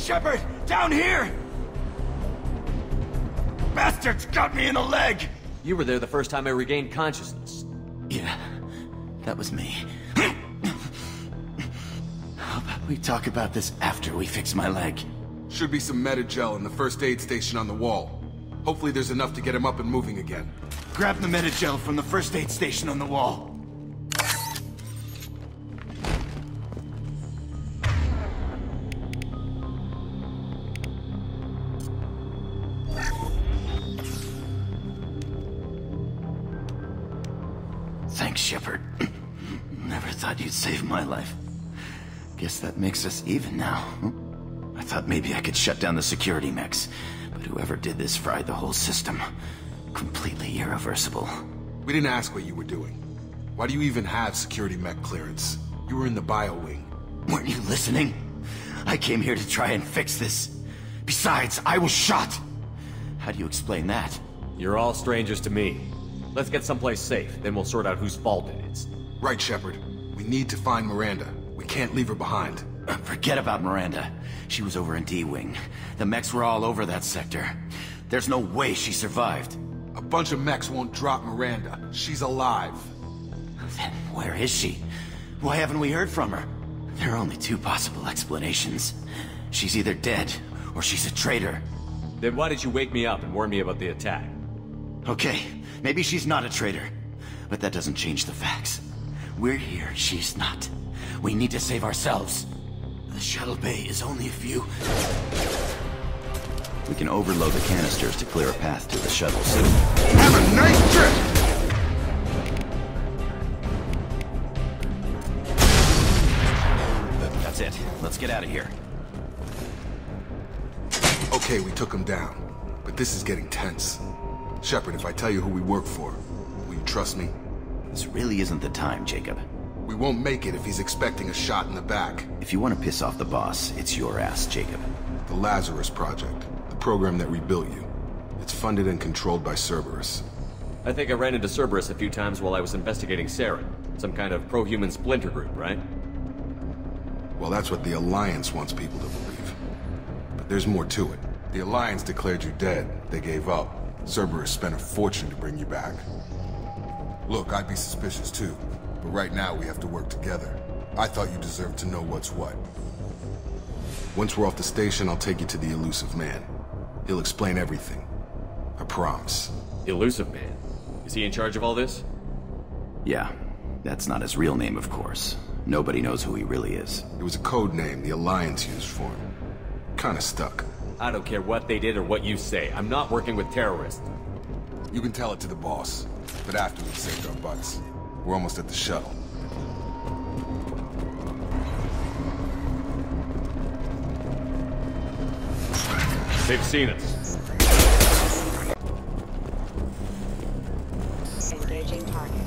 Shepard! Down here! Bastards got me in the leg! You were there the first time I regained consciousness. Yeah, that was me. How about we talk about this after we fix my leg? Should be some Metagel in the first aid station on the wall. Hopefully there's enough to get him up and moving again. Grab the Metagel from the first aid station on the wall. Thanks, Shepard. Never thought you'd save my life. Guess that makes us even now. I thought maybe I could shut down the security mechs, but whoever did this fried the whole system. Completely irreversible. We didn't ask what you were doing. Why do you even have security mech clearance? You were in the bio wing. Weren't you listening? I came here to try and fix this. Besides, I was shot. How do you explain that? You're all strangers to me. Let's get someplace safe, then we'll sort out whose fault it is. Right, Shepard. We need to find Miranda. We can't leave her behind. Forget about Miranda. She was over in D-Wing. The mechs were all over that sector. There's no way she survived. A bunch of mechs won't drop Miranda. She's alive. Then where is she? Why haven't we heard from her? There are only two possible explanations. She's either dead, or she's a traitor. Then why did you wake me up and warn me about the attack? Okay, maybe she's not a traitor. But that doesn't change the facts. We're here, she's not. We need to save ourselves. The shuttle bay is only a few... We can overload the canisters to clear a path to the shuttles. Have a nice trip! That's it. Let's get out of here. Okay, we took him down. But this is getting tense. Shepard, if I tell you who we work for, will you trust me? This really isn't the time, Jacob. We won't make it if he's expecting a shot in the back. If you want to piss off the boss, it's your ass, Jacob. The Lazarus Project. The program that rebuilt you. It's funded and controlled by Cerberus. I think I ran into Cerberus a few times while I was investigating Saren. Some kind of pro-human splinter group, right? Well, that's what the Alliance wants people to believe. But there's more to it. The Alliance declared you dead. They gave up. Cerberus spent a fortune to bring you back. Look, I'd be suspicious too. But right now we have to work together. I thought you deserved to know what's what. Once we're off the station, I'll take you to the Elusive Man. He'll explain everything. I promise. Elusive Man? Is he in charge of all this? Yeah. That's not his real name, of course. Nobody knows who he really is. It was a code name the Alliance used for him. Kinda stuck. I don't care what they did or what you say. I'm not working with terrorists. You can tell it to the boss. But after we've saved our butts. We're almost at the shuttle. They've seen us. Engaging target.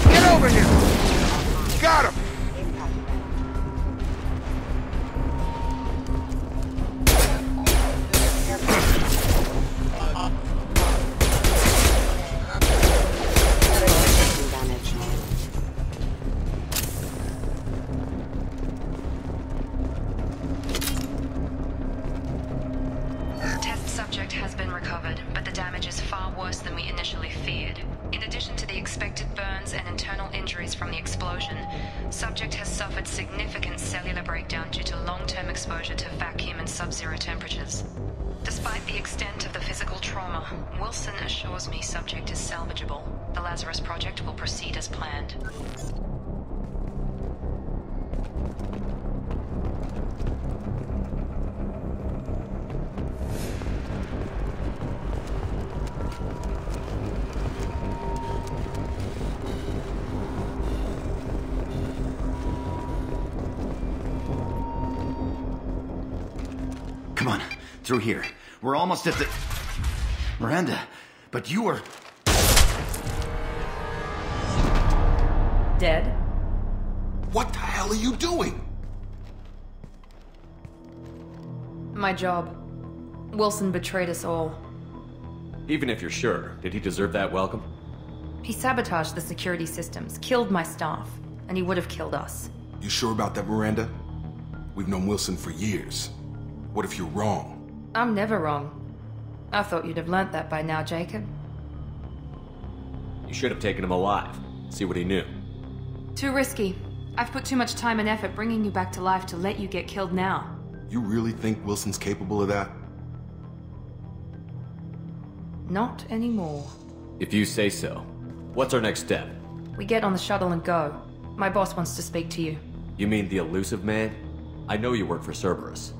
Get over here! Got him! Subject has been recovered, but the damage is far worse than we initially feared. In addition to the expected burns and internal injuries from the explosion, subject has suffered significant cellular breakdown due to long-term exposure to vacuum and sub-zero temperatures. Despite the extent of the physical trauma, Wilson assures me subject is salvageable. The Lazarus Project will proceed as planned. Come on, through here. We're almost at the... Miranda, but you were... Dead? What the hell are you doing? My job. Wilson betrayed us all. Even if you're sure, did he deserve that welcome? He sabotaged the security systems, killed my staff, and he would have killed us. You sure about that, Miranda? We've known Wilson for years. What if you're wrong? I'm never wrong. I thought you'd have learnt that by now, Jacob. You should have taken him alive. See what he knew. Too risky. I've put too much time and effort bringing you back to life to let you get killed now. You really think Wilson's capable of that? Not anymore. If you say so. What's our next step? We get on the shuttle and go. My boss wants to speak to you. You mean the Illusive Man? I know you work for Cerberus.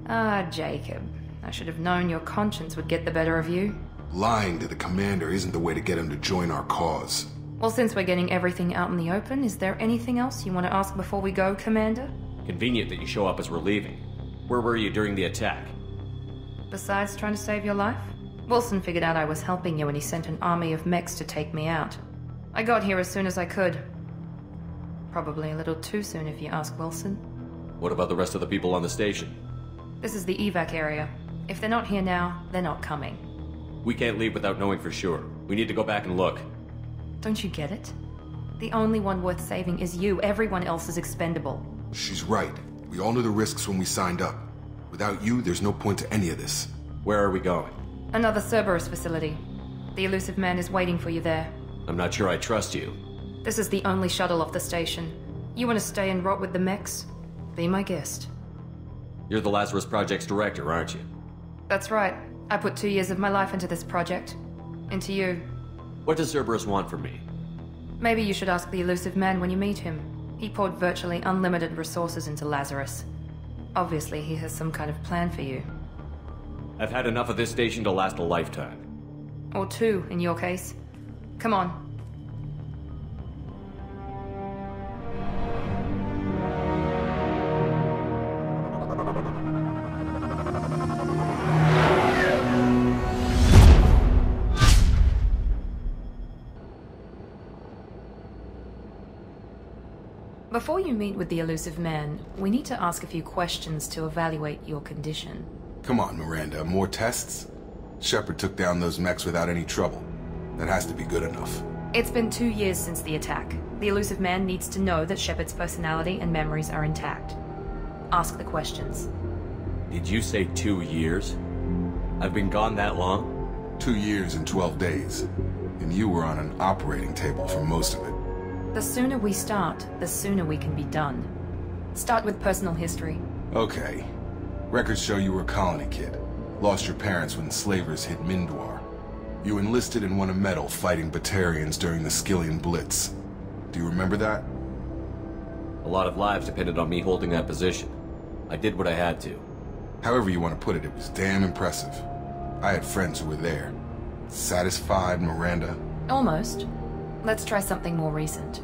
Ah, Jacob. I should have known your conscience would get the better of you. Lying to the commander isn't the way to get him to join our cause. Well, since we're getting everything out in the open, is there anything else you want to ask before we go, Commander? Convenient that you show up as we're leaving. Where were you during the attack? Besides trying to save your life? Wilson figured out I was helping you and he sent an army of mechs to take me out. I got here as soon as I could. Probably a little too soon if you ask Wilson. What about the rest of the people on the station? This is the evac area. If they're not here now, they're not coming. We can't leave without knowing for sure. We need to go back and look. Don't you get it? The only one worth saving is you. Everyone else is expendable. She's right. We all knew the risks when we signed up. Without you, there's no point to any of this. Where are we going? Another Cerberus facility. The Illusive Man is waiting for you there. I'm not sure I trust you. This is the only shuttle off the station. You want to stay and rot with the mechs? Be my guest. You're the Lazarus Project's director, aren't you? That's right. I put 2 years of my life into this project. Into you. What does Cerberus want from me? Maybe you should ask the Illusive Man when you meet him. He poured virtually unlimited resources into Lazarus. Obviously, he has some kind of plan for you. I've had enough of this station to last a lifetime. Or 2, in your case. Come on. Before you meet with the Illusive Man, we need to ask a few questions to evaluate your condition. Come on, Miranda. More tests? Shepard took down those mechs without any trouble. That has to be good enough. It's been 2 years since the attack. The Illusive Man needs to know that Shepard's personality and memories are intact. Ask the questions. Did you say 2 years? I've been gone that long? 2 years and 12 days. And you were on an operating table for most of it. The sooner we start, the sooner we can be done. Start with personal history. Okay. Records show you were a colony kid. Lost your parents when slavers hit Mindwar. You enlisted and won a medal fighting Batarians during the Skillian Blitz. Do you remember that? A lot of lives depended on me holding that position. I did what I had to. However you want to put it, it was damn impressive. I had friends who were there. Satisfied, Miranda? Almost. Let's try something more recent.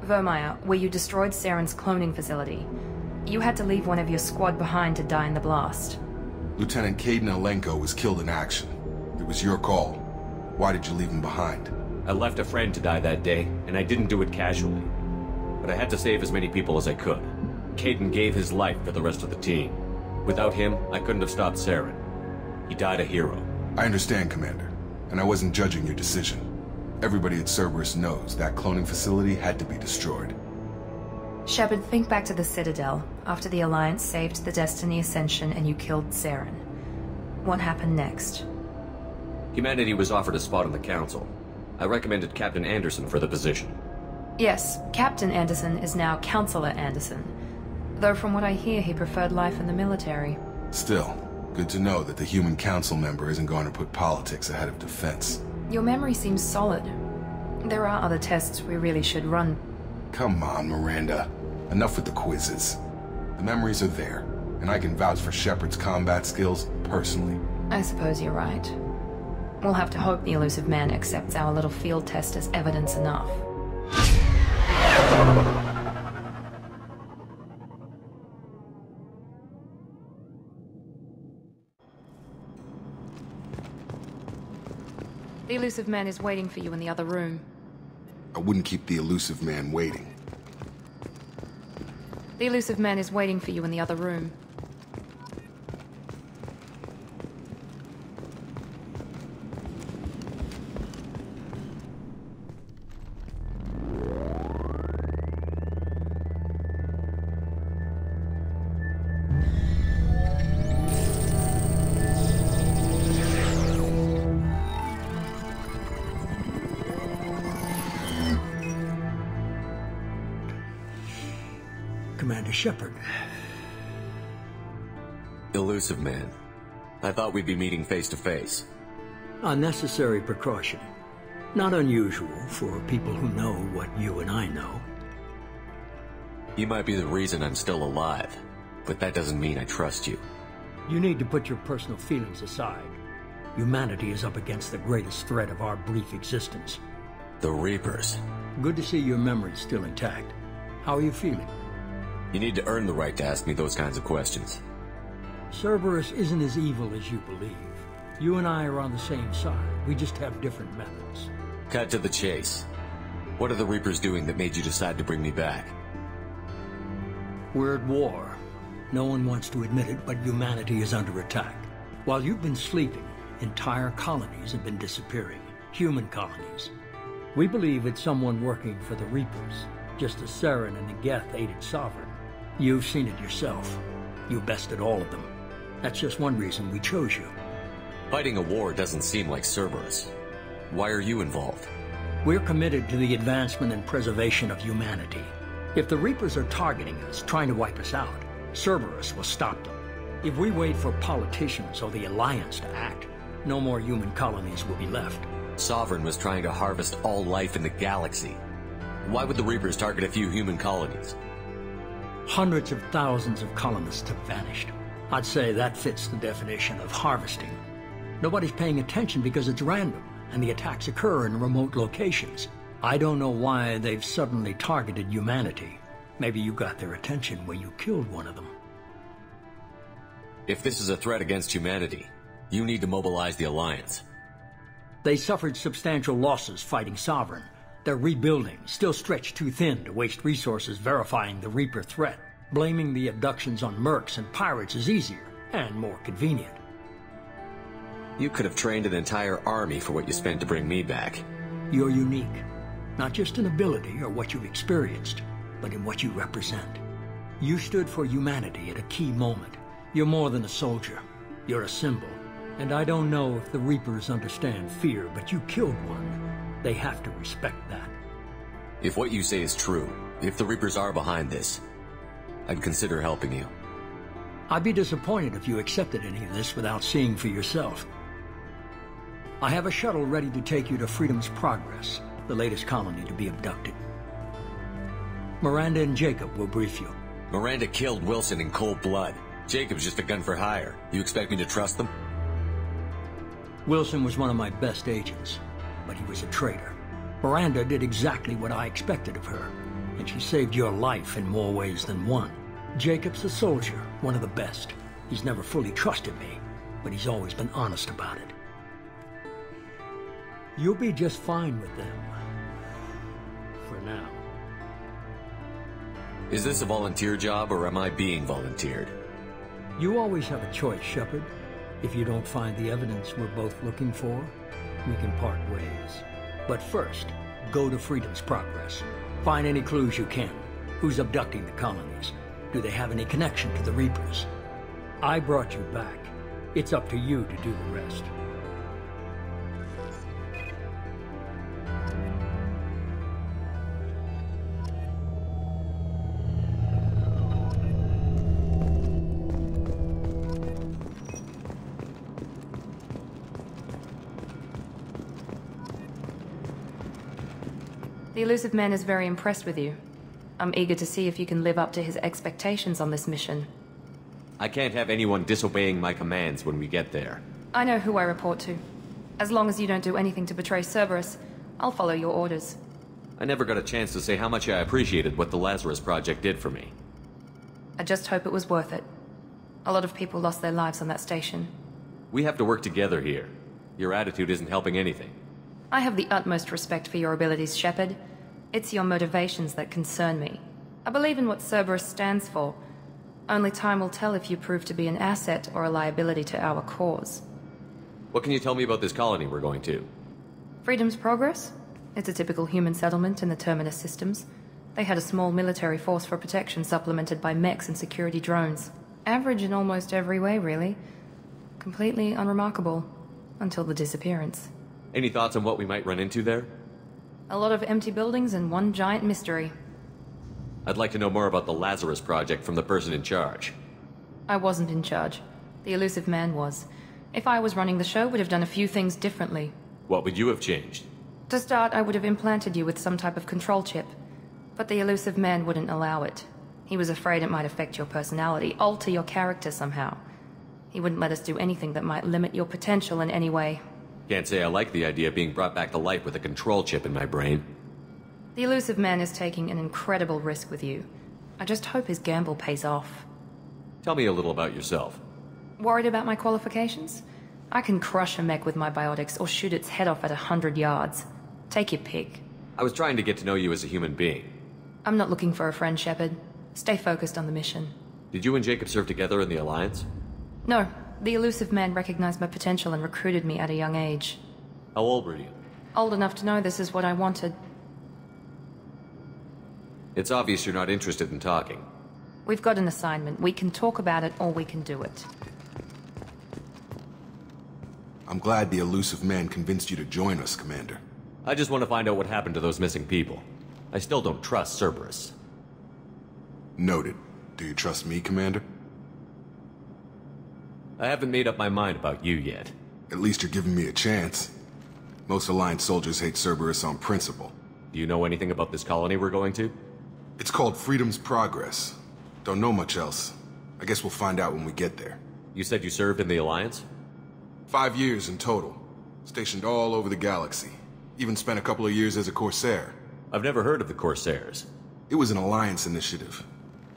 Vermeer, where you destroyed Saren's cloning facility. You had to leave one of your squad behind to die in the blast. Lieutenant Kaidan Alenko was killed in action. It was your call. Why did you leave him behind? I left a friend to die that day, and I didn't do it casually. But I had to save as many people as I could. Kaidan gave his life for the rest of the team. Without him, I couldn't have stopped Saren. He died a hero. I understand, Commander, and I wasn't judging your decision. Everybody at Cerberus knows that cloning facility had to be destroyed. Shepard, think back to the Citadel, after the Alliance saved the Destiny Ascension and you killed Saren. What happened next? Humanity was offered a spot on the Council. I recommended Captain Anderson for the position. Yes, Captain Anderson is now Counselor Anderson. Though from what I hear, he preferred life in the military. Still, good to know that the human council member isn't going to put politics ahead of defense. Your memory seems solid. There are other tests we really should run. Come on, Miranda. Enough with the quizzes. The memories are there, and I can vouch for Shepard's combat skills personally. I suppose you're right. We'll have to hope the Illusive Man accepts our little field test as evidence enough. The Illusive Man is waiting for you in the other room. I wouldn't keep the Illusive Man waiting. The Illusive Man is waiting for you in the other room. Commander Shepard. Elusive Man. I thought we'd be meeting face to face. A necessary precaution. Not unusual for people who know what you and I know. You might be the reason I'm still alive, but that doesn't mean I trust you. You need to put your personal feelings aside. Humanity is up against the greatest threat of our brief existence. The Reapers. Good to see your memory's still intact. How are you feeling? You need to earn the right to ask me those kinds of questions. Cerberus isn't as evil as you believe. You and I are on the same side. We just have different methods. Cut to the chase. What are the Reapers doing that made you decide to bring me back? We're at war. No one wants to admit it, but humanity is under attack. While you've been sleeping, entire colonies have been disappearing. Human colonies. We believe it's someone working for the Reapers, just as Saren and the Geth aided Sovereign. You've seen it yourself. You bested all of them. That's just one reason we chose you. Fighting a war doesn't seem like Cerberus. Why are you involved? We're committed to the advancement and preservation of humanity. If the Reapers are targeting us, trying to wipe us out, Cerberus will stop them. If we wait for politicians or the Alliance to act, no more human colonies will be left. Sovereign was trying to harvest all life in the galaxy. Why would the Reapers target a few human colonies? Hundreds of thousands of colonists have vanished. I'd say that fits the definition of harvesting. Nobody's paying attention because it's random, and the attacks occur in remote locations. I don't know why they've suddenly targeted humanity. Maybe you got their attention when you killed one of them. If this is a threat against humanity, you need to mobilize the Alliance. They suffered substantial losses fighting Sovereign. They're rebuilding, still stretched too thin to waste resources verifying the Reaper threat. Blaming the abductions on mercs and pirates is easier, and more convenient. You could have trained an entire army for what you spent to bring me back. You're unique. Not just in ability or what you've experienced, but in what you represent. You stood for humanity at a key moment. You're more than a soldier. You're a symbol. And I don't know if the Reapers understand fear, but you killed one. They have to respect that. If what you say is true, if the Reapers are behind this, I'd consider helping you. I'd be disappointed if you accepted any of this without seeing for yourself. I have a shuttle ready to take you to Freedom's Progress, the latest colony to be abducted. Miranda and Jacob will brief you. Miranda killed Wilson in cold blood. Jacob's just a gun for hire. You expect me to trust them? Wilson was one of my best agents, but he was a traitor. Miranda did exactly what I expected of her, and she saved your life in more ways than one. Jacob's a soldier, one of the best. He's never fully trusted me, but he's always been honest about it. You'll be just fine with them. For now. Is this a volunteer job, or am I being volunteered? You always have a choice, Shepard. If you don't find the evidence we're both looking for, we can part ways. But first, go to Freedom's Progress. Find any clues you can. Who's abducting the colonies? Do they have any connection to the Reapers? I brought you back. It's up to you to do the rest. The Elusive Man is very impressed with you. I'm eager to see if you can live up to his expectations on this mission. I can't have anyone disobeying my commands when we get there. I know who I report to. As long as you don't do anything to betray Cerberus, I'll follow your orders. I never got a chance to say how much I appreciated what the Lazarus Project did for me. I just hope it was worth it. A lot of people lost their lives on that station. We have to work together here. Your attitude isn't helping anything. I have the utmost respect for your abilities, Shepard. It's your motivations that concern me. I believe in what Cerberus stands for. Only time will tell if you prove to be an asset or a liability to our cause. What can you tell me about this colony we're going to? Freedom's Progress? It's a typical human settlement in the Terminus systems. They had a small military force for protection supplemented by mechs and security drones. Average in almost every way, really. Completely unremarkable. Until the disappearance. Any thoughts on what we might run into there? A lot of empty buildings and one giant mystery. I'd like to know more about the Lazarus Project from the person in charge. I wasn't in charge. The Elusive Man was. If I was running the show, would have done a few things differently. What would you have changed? To start, I would have implanted you with some type of control chip. But the Elusive Man wouldn't allow it. He was afraid it might affect your personality, alter your character somehow. He wouldn't let us do anything that might limit your potential in any way. Can't say I like the idea of being brought back to life with a control chip in my brain. The Elusive Man is taking an incredible risk with you. I just hope his gamble pays off. Tell me a little about yourself. Worried about my qualifications? I can crush a mech with my biotics or shoot its head off at 100 yards. Take your pick. I was trying to get to know you as a human being. I'm not looking for a friend, Shepard. Stay focused on the mission. Did you and Jacob serve together in the Alliance? No, the Elusive Man recognized my potential and recruited me at a young age. How old were you? Old enough to know this is what I wanted. It's obvious you're not interested in talking. We've got an assignment. We can talk about it or we can do it. I'm glad the Elusive Man convinced you to join us, Commander. I just want to find out what happened to those missing people. I still don't trust Cerberus. Noted. Do you trust me, Commander? I haven't made up my mind about you yet. At least you're giving me a chance. Most Alliance soldiers hate Cerberus on principle. Do you know anything about this colony we're going to? It's called Freedom's Progress. Don't know much else. I guess we'll find out when we get there. You said you served in the Alliance? 5 years in total. Stationed all over the galaxy. Even spent a couple of years as a Corsair. I've never heard of the Corsairs. It was an Alliance initiative.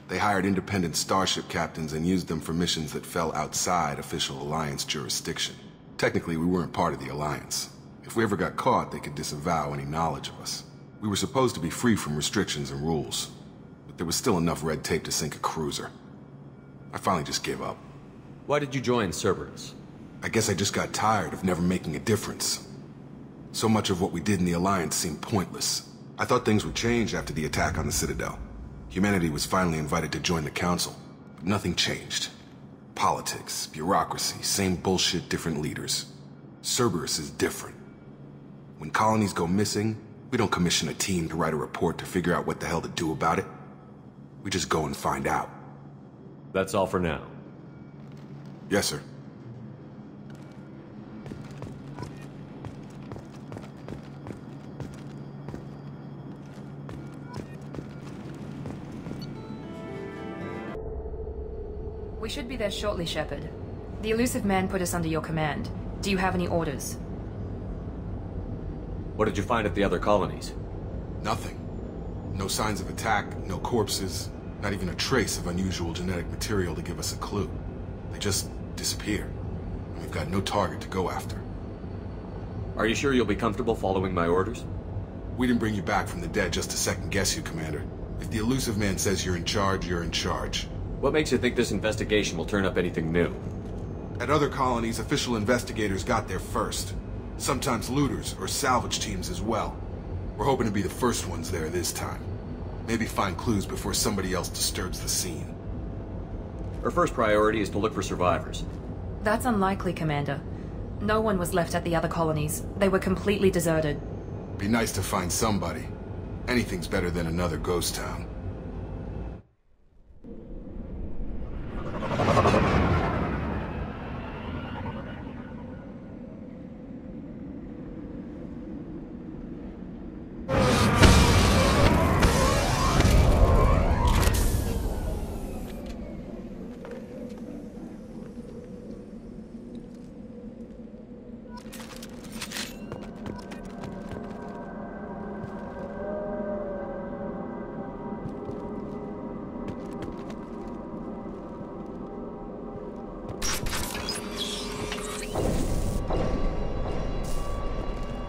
They hired independent starship captains and used them for missions that fell outside official Alliance jurisdiction. Technically, we weren't part of the Alliance. If we ever got caught, they could disavow any knowledge of us. We were supposed to be free from restrictions and rules, but there was still enough red tape to sink a cruiser. I finally just gave up. Why did you join Cerberus? I guess I just got tired of never making a difference. So much of what we did in the Alliance seemed pointless. I thought things would change after the attack on the Citadel. Humanity was finally invited to join the Council, but nothing changed. Politics, bureaucracy, same bullshit, different leaders. Cerberus is different. When colonies go missing, we don't commission a team to write a report to figure out what the hell to do about it. We just go and find out. That's all for now. Yes, sir. We should be there shortly, Shepard. The Elusive Man put us under your command. Do you have any orders? What did you find at the other colonies? Nothing. No signs of attack, no corpses, not even a trace of unusual genetic material to give us a clue. They just disappear, and we've got no target to go after. Are you sure you'll be comfortable following my orders? We didn't bring you back from the dead just to second-guess you, Commander. If the Elusive Man says you're in charge, you're in charge. What makes you think this investigation will turn up anything new? At other colonies, official investigators got there first. Sometimes looters or salvage teams as well. We're hoping to be the first ones there this time. Maybe find clues before somebody else disturbs the scene. Our first priority is to look for survivors. That's unlikely, Commander. No one was left at the other colonies. They were completely deserted. Be nice to find somebody. Anything's better than another ghost town.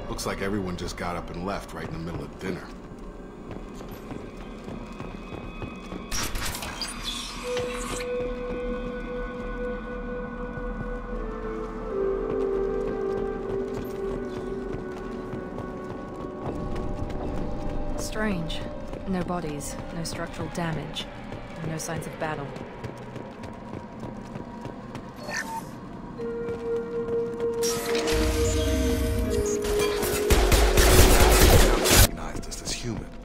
Looks like everyone just got up and left right in the middle of dinner. Strange. No bodies, no structural damage, and no signs of battle.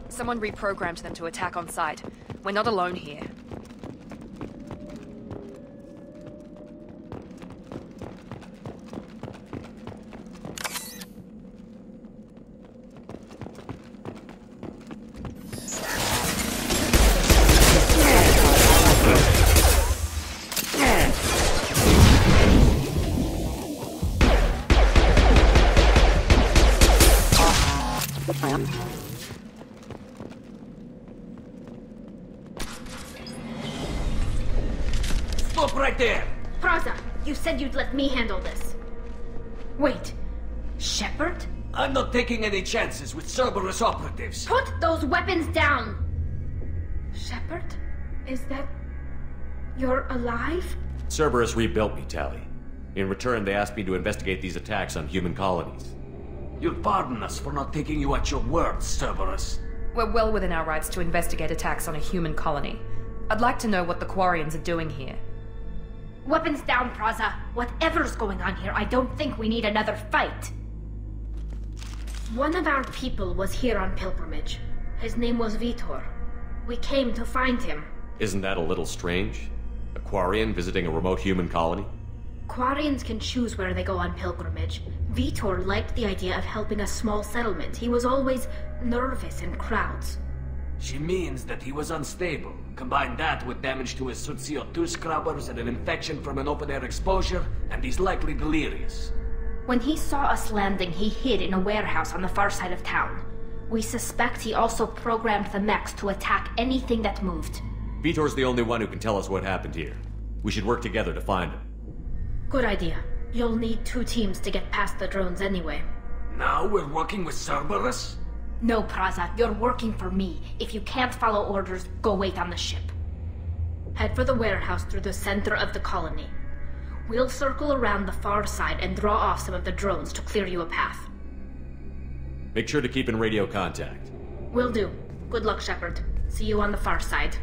Someone reprogrammed them to attack on sight. We're not alone here. Stop right there! Praza, you said you'd let me handle this. Wait, Shepard? I'm not taking any chances with Cerberus operatives. Put those weapons down! Shepard? Is that... you're alive? Cerberus rebuilt me, Tali. In return, they asked me to investigate these attacks on human colonies. You'll pardon us for not taking you at your word, Cerberus. We're well within our rights to investigate attacks on a human colony. I'd like to know what the Quarians are doing here. Weapons down, Praza. Whatever's going on here, I don't think we need another fight. One of our people was here on pilgrimage. His name was Vitor. We came to find him. Isn't that a little strange? A Quarian visiting a remote human colony? Quarians can choose where they go on pilgrimage. Vitor liked the idea of helping a small settlement. He was always nervous in crowds. She means that he was unstable. Combine that with damage to his CO2 scrubbers and an infection from an open-air exposure, and he's likely delirious. When he saw us landing, he hid in a warehouse on the far side of town. We suspect he also programmed the mechs to attack anything that moved. Vitor's the only one who can tell us what happened here. We should work together to find him. Good idea. You'll need 2 teams to get past the drones anyway. Now we're working with Cerberus? No, Praza, you're working for me. If you can't follow orders, go wait on the ship. Head for the warehouse through the center of the colony. We'll circle around the far side and draw off some of the drones to clear you a path. Make sure to keep in radio contact. Will do. Good luck, Shepard. See you on the far side.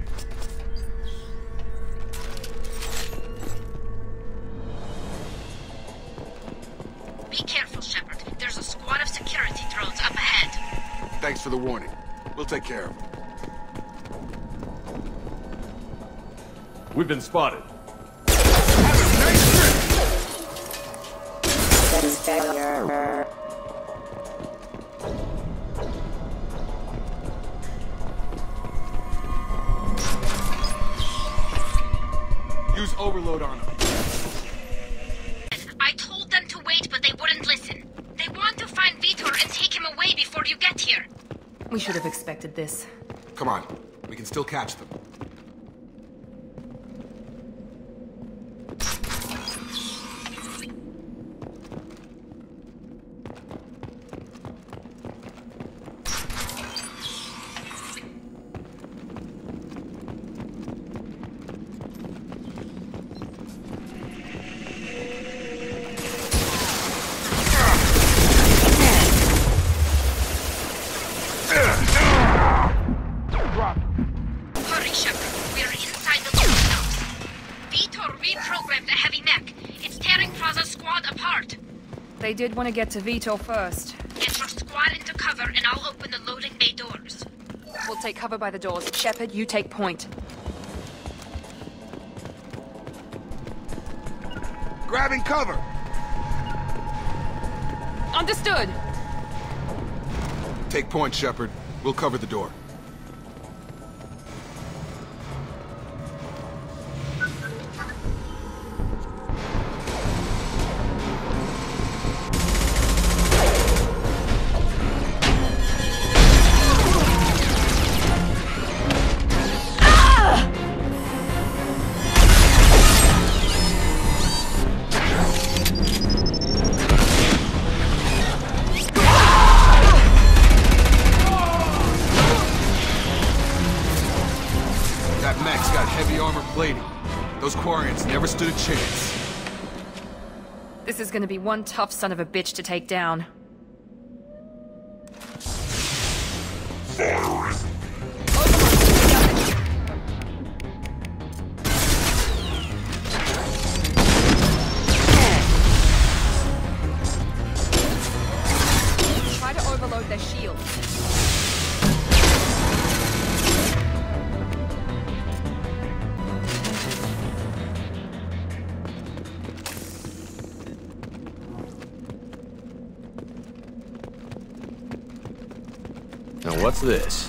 Be careful, Shepard. There's a squad of security drones up ahead. Thanks for the warning. We'll take care of them. We've been spotted. Use overload on them. I told them to wait, but they wouldn't listen. They want to find Vitor and take him away before you get here. We should have expected this. Come on. We can still catch them. Hurry, Shepard. We're inside the warehouse. Vitor reprogrammed the heavy mech. It's tearing Praza's squad apart. They did want to get to Vitor first. Get your squad into cover and I'll open the loading bay doors. We'll take cover by the doors. Shepard, you take point. Grabbing cover! Understood! Take point, Shepard. We'll cover the door. Those Quarians never stood a chance. This is gonna be one tough son of a bitch to take down. Try to overload their shields. Now what's this?